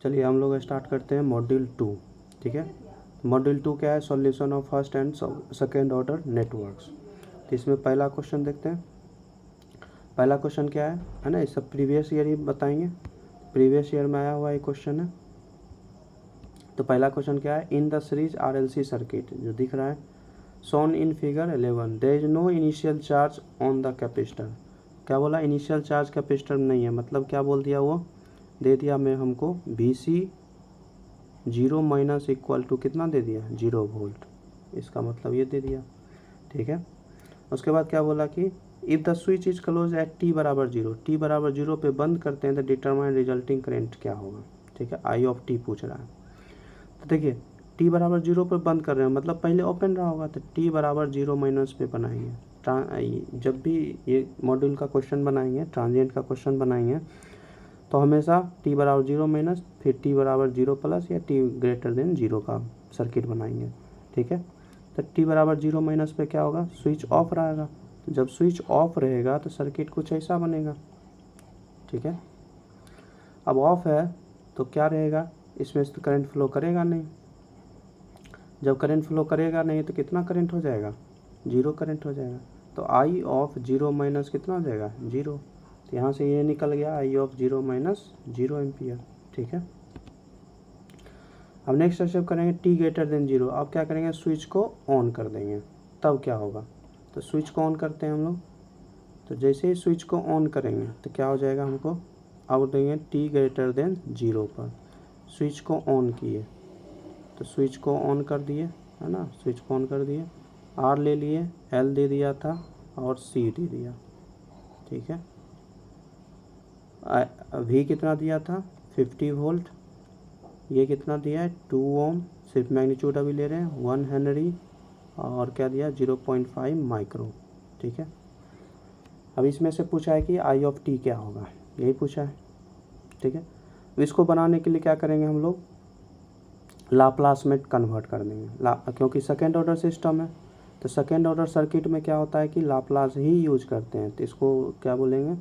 चलिए हम लोग स्टार्ट करते हैं मॉड्यूल 2। ठीक है, मॉड्यूल 2 क्या है? Solution of first and second order networks. तो इसमें पहला क्वेश्चन देखते हैं। पहला क्वेश्चन क्या है ना, इस सब प्रीवियस ईयर ही बताएंगे, प्रीवियस ईयर में आया हुआ एक क्वेश्चन है। तो पहला क्वेश्चन क्या है? In the series RLC circuit, जो दिख रहा है shown in figure 11, there is no initial charge on the capacitor. क्या बोला? इनिशियल चार्ज कैपेसिटर में नहीं है, मतलब क्या बोल दिया? वो दे दिया मैं हमको VC 0 माइनस इक्वल टू कितना दे दिया? 0 वोल्ट। इसका मतलब ये दे दिया। ठीक है, उसके बाद क्या बोला कि if the switch is close eight t बराबर 0, t बराबर 0 पे बंद करते हैं तो डिटरमाइन रिजल्टिंग करेंट क्या होगा। ठीक है, I ऑफ t पूछ रहा है। तो देखिए t बराबर 0 पे बंद कर रहे हैं, मतलब पहले ओपन रहा होगा, तो t बराबर 0 माइनस पे बनाएंगे। जब भी ये मॉड्यूल का क्वेश्चन बनाएंगे, ट्रांजिएंट का क्वेश्चन बनाएंगे, तो हमेशा t बराबर 0 माइनस, फिर t बराबर 0 प्लस या t ग्रेटर देन 0 का सर्किट बनाएंगे। ठीक है, तो t बराबर 0 माइनस पे क्या होगा? स्विच ऑफ रहेगा। तो जब स्विच ऑफ रहेगा तो सर्किट कुछ ऐसा बनेगा। ठीक है, अब ऑफ है तो क्या रहेगा? इसमें से तो करंट फ्लो करेगा नहीं। जब करंट फ्लो करेगा नहीं तो कितना करंट हो जाएगा? 0 करंट हो जाएगा। तो I ऑफ 0 माइनस कितना हो जाएगा? 0। तो यहाँ से ये निकल गया I ऑफ 0 माइनस 0 एम्पियर। ठीक है, अब नेक्स्ट स्टेप करेंगे t ग्रेटर देन 0। अब क्या करेंगे? स्विच को ऑन कर देंगे, तब क्या होगा? तो स्विच को ऑन करते हैं हम लोग। तो जैसे ही स्विच को ऑन करेंगे तो क्या हो जाएगा? हमको अब देंगे t ग्रेटर देन 0 पर। स्विच को ऑन किए, तो स्विच को ऑन कर दिए, है ना, स्विच को ऑन कर दिए, R ले लिए, L दे दिया था और C दे दिया। ठीक है, V कितना दिया था? 50 वोल्ट। ये कितना दिया है? 2 ओम। सिर्फ मैग्नीट्यूड अभी ले रहे हैं, 1 हेनरी, और क्या दिया? 0.5 माइक्रो। ठीक है, अब इसमें से पूछा है कि I ऑफ t क्या होगा, यही पूछा है। ठीक है, अब इसको बनाने के लिए क्या करेंगे हम लोग? लाप्लास में कन्वर्ट कर देंगे, क्योंकि सेकेंड ऑर्डर सिस्टम है। तो सेकेंड ऑर्डर सर्किट में क्या होता है कि लाप्लास ही यूज करते हैं। तो इसको क्या बोलेंगे?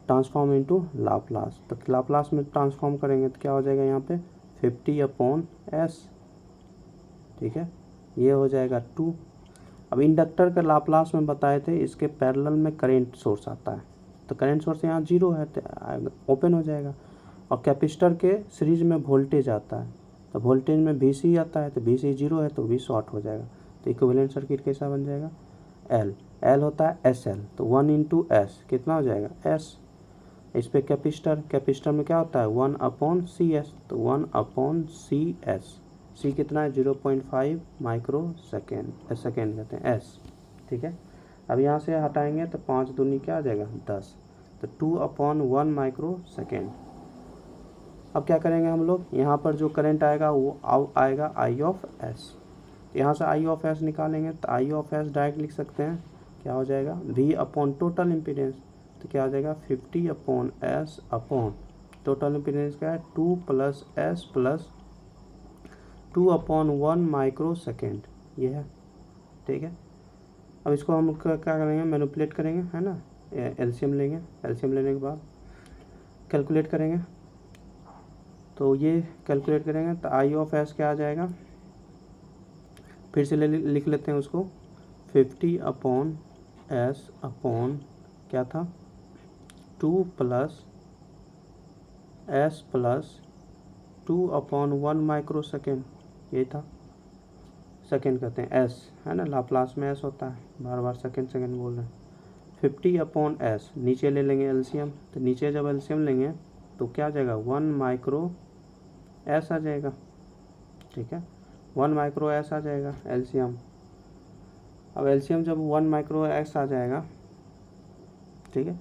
Transform into Laplace. तो लाप्लास में ट्रांसफॉर्म करेंगे तो क्या हो जाएगा? यहाँ पे 50/s। ठीक है, ये हो जाएगा 2। अब इंडक्टर का लाप्लास में बताए थे, इसके पैरेलल में करेंट सोर्स आता है, तो करेंट सोर्स यहाँ 0 है तो ओपन हो जाएगा। और कैपेसिटर के सीरीज में वोल्टेज आता है, तो वोल्टेज में VC आता है, तो VC 0 है तो V शॉर्ट हो जाएगा। तो इक्विवेलेंट सर्किट कैसा बन जाएगा? L होता है SL, तो 1 इंटू S कितना हो जाएगा? S। इस पर कैपेसिटर में क्या होता है? 1/CS, तो 1/CS। C कितना है? 0.5 माइक्रो सेकेंड, सेकेंड कहते हैं S। ठीक है, अब यहाँ से हटाएंगे तो 5 दूनी क्या आ जाएगा? 10, तो 2/1 माइक्रो सेकेंड। अब क्या करेंगे हम लोग? यहाँ पर जो करंट आएगा वो आएगा I ऑफ S। यहाँ से I ऑफ S निकालेंगे तो I ऑफ S डायरेक्ट लिख सकते हैं, क्या हो जाएगा? V upon total impedance. तो क्या हो जाएगा? 50/S अपॉन टोटल इम्पीडेंस क्या है? 2 plus S plus 2/1 micro second, ये है। ठीक है, अब इसको हम क्या करेंगे? मैनिपुलेट करेंगे, है ना, एलसीएम लेंगे। एलसीएम लेने के बाद कैलकुलेट करेंगे। तो ये कैलकुलेट करेंगे तो I ऑफ S क्या आ जाएगा? फिर से लिख लेते हैं उसको, 50/S अपॉन क्या था? 2 plus S plus 2/1 micro second, ये था। सेकेंड कहते हैं S, है ना, लाप्लास में S होता है, बार बार सेकेंड बोल रहे हैं। 50/S, नीचे ले लेंगे एलसीएम, तो नीचे जब एलसीएम लेंगे तो क्या आ जाएगा? 1 माइक्रो S आ जाएगा। ठीक है, 1 माइक्रो S आ जाएगा एलसीएम। अब एलसीएम जब 1 माइक्रो S आ जाएगा, ठीक है,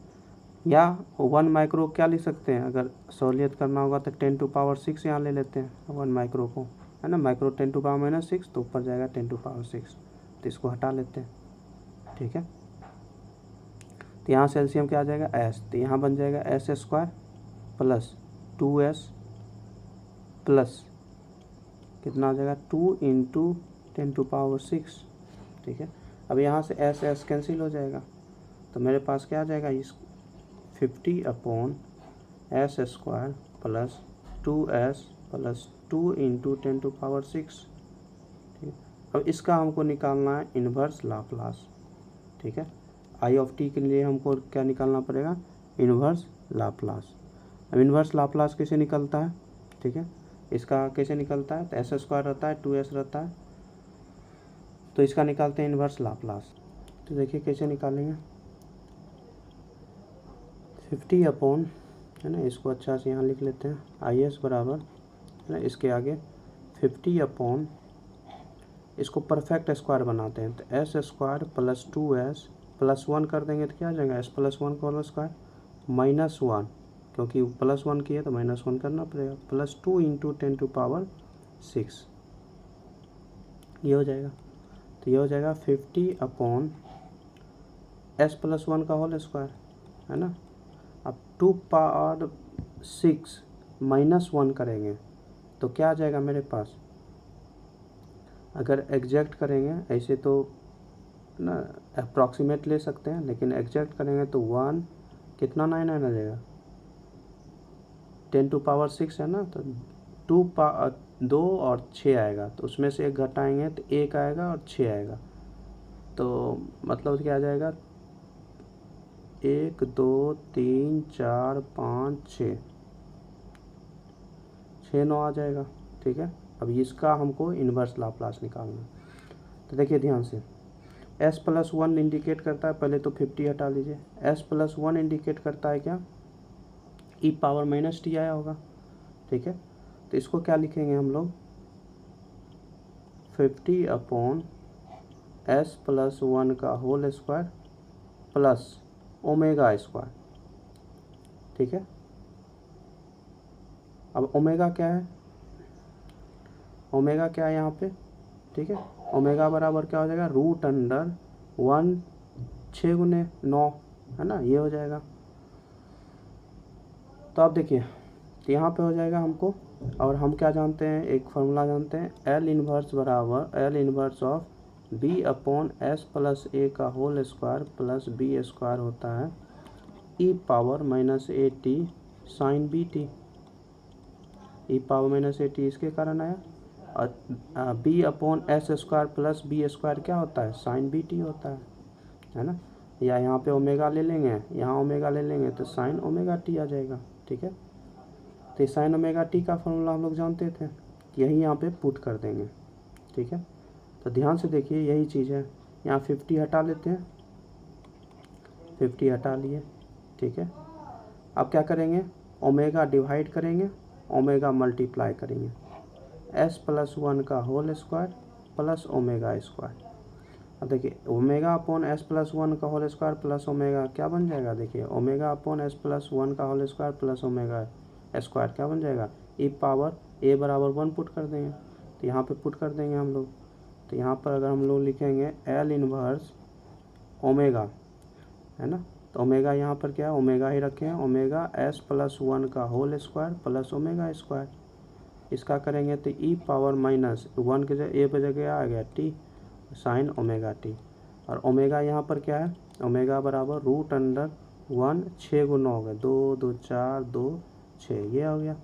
या 1 माइक्रो क्या लिख सकते हैं? अगर सहूलियत करना होगा तो 10⁶ यहाँ ले लेते हैं 1 माइक्रो को, है ना, माइक्रो 10⁻⁶, तो ऊपर जाएगा 10⁶, तो इसको हटा लेते हैं। ठीक है, तो यहाँ से एलसीएम क्या आ जाएगा? S, तो यहाँ बन जाएगा S² प्लस 2S प्लस कितना आ जाएगा? 2 इंटू 10⁶। ठीक है, अब यहाँ से S कैंसिल हो जाएगा, तो मेरे पास क्या आ जाएगा? इस 50/S² plus 2s plus 2 into 10⁶, ठीक है। अब इसका हमको निकालना है इन्वर्स लाप्लास, ठीक है। आई ऑफ टी के लिए हमको क्या निकालना पड़ेगा, इन्वर्स लाप्लास। अब इन्वर्स लाप्लास कैसे निकलता है, ठीक है, इसका कैसे निकलता है, तो एस स्क्वायर रहता है, 2s रहता है, तो इसका निकालते हैं इन्वर्स लाप्लास। तो देखिए कैसे निकालेंगे, 50 अपॉन, है ना, इसको अच्छा से यहाँ लिख लेते हैं, आई एस बराबर, है ना, इसके आगे 50 अपॉन, इसको परफेक्ट स्क्वायर बनाते हैं, तो S square plus 2s plus 1 कर देंगे तो क्या आ जाएगा, एस प्लस 1 का होल स्क्वायर माइनस 1, क्योंकि प्लस 1 की है तो माइनस 1 करना पड़ेगा, प्लस 2 इंटू 10⁶, ये हो जाएगा। तो ये हो जाएगा 50 अपॉन एस प्लस 1 का होल स्क्वायर, है ना। अब 2⁶ माइनस 1 करेंगे तो क्या आ जाएगा मेरे पास, अगर एग्जैक्ट करेंगे ऐसे तो ना अप्रॉक्सीमेट ले सकते हैं, लेकिन एग्जैक्ट करेंगे तो 1 कितना 9 आ जाएगा, 10⁶ है ना, तो 2 और 6 आएगा, तो उसमें से एक घटाएंगे तो 1 आएगा और 6 आएगा, तो मतलब क्या आ जाएगा, 1 2 3 4 5 6 9 आ जाएगा, ठीक है। अब इसका हमको इन्वर्स लाप्लास निकालना है, तो देखिए ध्यान से, s प्लस 1 इंडिकेट करता है, पहले तो 50 हटा लीजिए, s प्लस 1 इंडिकेट करता है क्या, e पावर माइनस टी आया होगा, ठीक है। तो इसको क्या लिखेंगे हम लोग, 50 अपॉन s प्लस 1 का whole square plus omega square, ठीक है। अब ओमेगा क्या है, ओमेगा क्या है यहाँ पे, ठीक है, ओमेगा बराबर क्या हो जाएगा, √1 6 गुने 9, है ना, ये हो जाएगा। तो आप देखिए, तो यहाँ पे हो जाएगा हमको, और हम क्या जानते हैं, एक फार्मूला जानते हैं, L इन्वर्स बराबर L inverse of B upon S plus A का whole square plus B square होता है e power minus AT sine BT, e power minus AT इसके कारण आया, और B upon S square plus B square क्या होता है, साइन BT होता है ना, या यहाँ पे ओमेगा ले लेंगे, यहाँ ओमेगा ले लेंगे तो साइन ओमेगा टी आ जाएगा, ठीक है। तो साइन ओमेगा टी का फॉर्मूला हम लोग जानते थे, यही यहाँ पे पुट कर देंगे, ठीक है। तो ध्यान से देखिए यही चीज़ है, यहाँ 50 हटा लेते हैं, 50 हटा लिए, ठीक है। अब क्या करेंगे, ओमेगा डिवाइड करेंगे, ओमेगा मल्टीप्लाई करेंगे, s प्लस 1 का whole square plus omega square. अब देखिए ओमेगा अपॉन s प्लस 1 का होल स्क्वायर प्लस ओमेगा क्या बन जाएगा, देखिए ओमेगा अपॉन s प्लस 1 का whole square plus omega square क्या बन जाएगा, e पावर a बराबर 1 पुट कर देंगे, तो यहाँ पे पुट कर देंगे हम लोग। तो यहाँ पर अगर हम लोग लिखेंगे L इन्वर्स ओमेगा, है ना, तो ओमेगा यहाँ पर क्या है, ओमेगा ही रखें, ओमेगा s प्लस 1 का whole square plus omega square, इसका करेंगे तो e पावर माइनस 1 के जगह a पे जगह आ गया t साइन ओमेगा टी, और ओमेगा यहाँ पर क्या है, ओमेगा बराबर √1 6 गुना हो गया, 2 2 4 2 6, ये हो गया।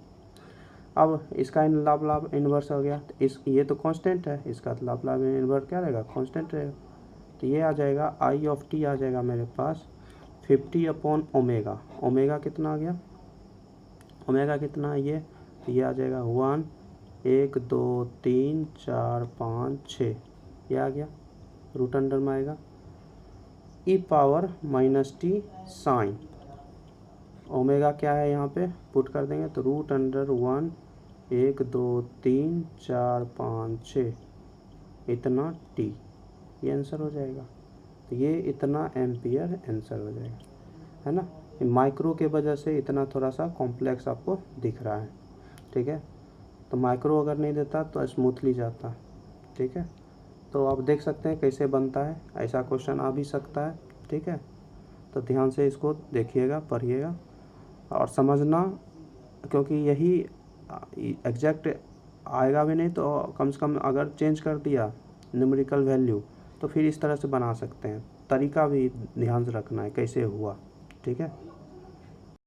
अब इसका लाप्लास इन्वर्स हो गया, तो इस ये तो कांस्टेंट है, इसका लाप्लास इन्वर्स क्या रहेगा, कांस्टेंट रहेगा, तो ये आ जाएगा आई ऑफ टी आ जाएगा मेरे पास 50 अपॉन ओमेगा, ओमेगा कितना आ गया, ओमेगा कितना है ये, तो ये आ जाएगा 1 1 2 3 4 5 6, ये आ गया, रूट अंडर में आएगा e power minus T sine omega क्या है, यहाँ पे पुट कर देंगे तो √1 1 2 3 4 5 6 इतना t, ये आंसर हो जाएगा। तो ये इतना एम्पियर आंसर हो जाएगा, है ना। माइक्रो के वजह से इतना थोड़ा सा कॉम्प्लेक्स आपको दिख रहा है, ठीक है। तो माइक्रो अगर नहीं देता तो स्मूथली जाता, ठीक है। तो आप देख सकते हैं कैसे बनता है, ऐसा क्वेश्चन आ भी सकता है, ठीक है। तो ध्यान से इसको देखिएगा, पढ़िएगा और समझना, क्योंकि यही एग्जैक्ट आएगा भी नहीं तो कम से कम अगर चेंज कर दिया न्यूमेरिकल वैल्यू तो फिर इस तरह से बना सकते हैं, तरीका भी ध्यान से रखना है कैसे हुआ, ठीक है।